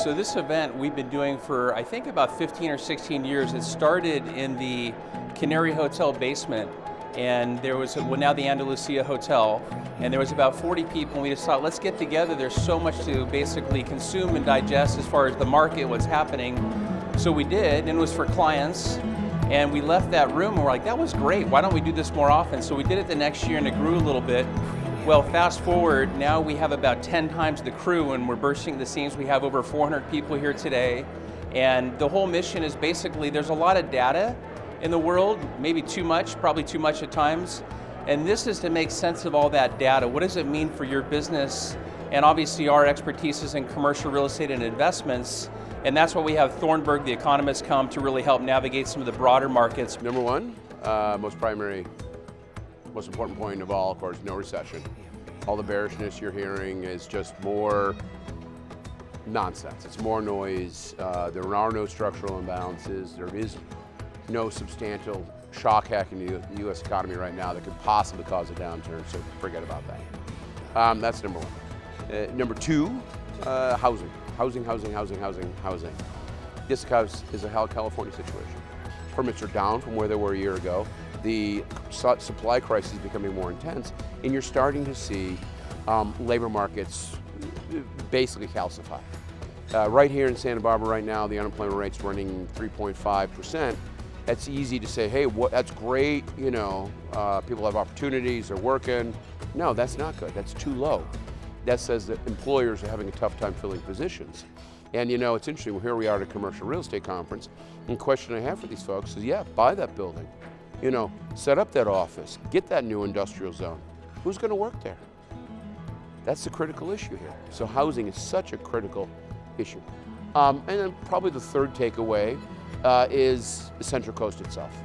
So this event we've been doing for I think about 15 or 16 years. It started in the Canary Hotel basement, and there was now the Andalusia Hotel, and there was about 40 people, and we just thought, let's get together. There's so much to basically consume and digest as far as the market, what's happening. So we did, and it was for clients, and we left that room and we're like, that was great, why don't we do this more often? So we did it the next year and it grew a little bit. Well, fast forward, now we have about 10 times the crew and we're bursting the seams. We have over 400 people here today. And the whole mission is basically, there's a lot of data in the world, maybe too much, probably too much at times. And this is to make sense of all that data. What does it mean for your business? And obviously our expertise is in commercial real estate and investments. And that's why we have Thornberg, the economist, come to really help navigate some of the broader markets. Number one, most important point of all, of course, no recession. All the bearishness you're hearing is just more nonsense. It's more noise. There are no structural imbalances. There is no substantial shock hacking the U.S. economy right now that could possibly cause a downturn, so forget about that. That's number one. Number two, housing. Housing. This is a California situation. Permits are down from where they were a year ago. The supply crisis is becoming more intense, and you're starting to see labor markets basically calcify. Right here in Santa Barbara right now, the unemployment rate's running 3.5%. That's easy to say, hey, that's great, people have opportunities, they're working. No, that's not good, that's too low. That says that employers are having a tough time filling positions. And it's interesting, here we are at a commercial real estate conference, and the question I have for these folks is, yeah, buy that building. Set up that office, get that new industrial zone. Who's going to work there? That's the critical issue here. So housing is such a critical issue. And then probably the third takeaway is the Central Coast itself.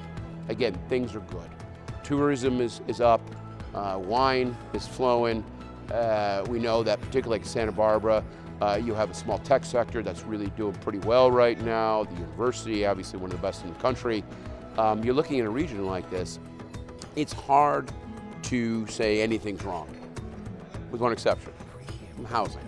Again, things are good. Tourism is up, wine is flowing. We know that particularly like Santa Barbara, you have a small tech sector that's really doing pretty well right now. The university, obviously one of the best in the country. You're looking at a region like this, it's hard to say anything's wrong, with one exception, housing.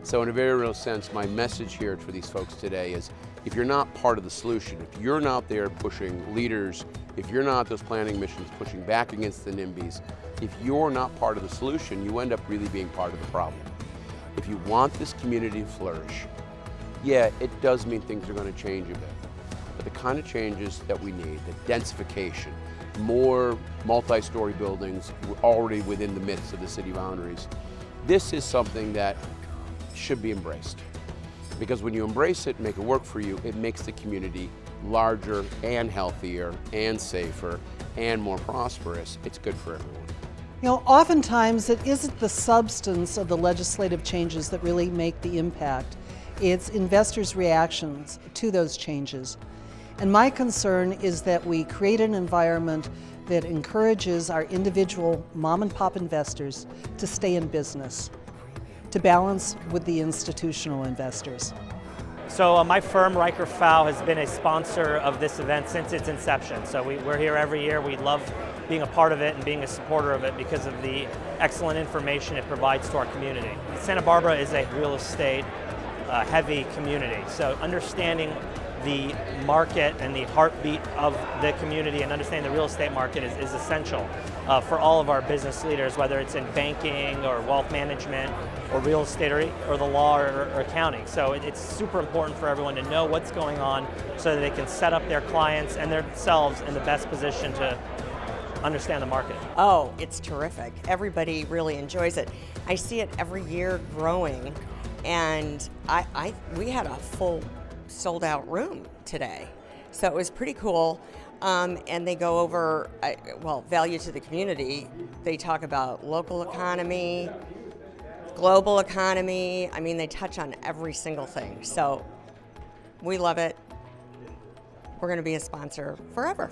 So in a very real sense, my message here for these folks today is, if you're not part of the solution, if you're not there pushing leaders, if you're not those planning missions pushing back against the NIMBYs, if you're not part of the solution, you end up really being part of the problem. If you want this community to flourish, yeah, it does mean things are going to change a bit. But the kind of changes that we need, the densification, more multi-story buildings already within the midst of the city boundaries, this is something that should be embraced. Because when you embrace it, make it work for you, it makes the community larger and healthier and safer and more prosperous. It's good for everyone. Oftentimes it isn't the substance of the legislative changes that really make the impact. It's investors' reactions to those changes. And my concern is that we create an environment that encourages our individual mom and pop investors to stay in business, to balance with the institutional investors. So my firm, Riker Fow, has been a sponsor of this event since its inception. So we're here every year. We love being a part of it and being a supporter of it because of the excellent information it provides to our community. Santa Barbara is a real estate heavy community. So understanding the market and the heartbeat of the community and understanding the real estate market is essential for all of our business leaders, whether it's in banking or wealth management or real estate or the law or accounting. So it's super important for everyone to know what's going on so that they can set up their clients and themselves in the best position to understand the market. Oh, it's terrific. Everybody really enjoys it. I see it every year growing, and we had a full sold out room today. So it was pretty cool. And they go over, value to the community. They talk about local economy, global economy. I mean, they touch on every single thing. So we love it. We're going to be a sponsor forever.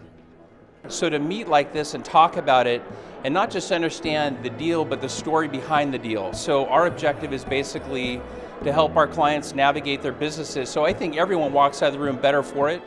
So to meet like this and talk about it, and not just understand the deal, but the story behind the deal. So our objective is basically to help our clients navigate their businesses. So I think everyone walks out of the room better for it.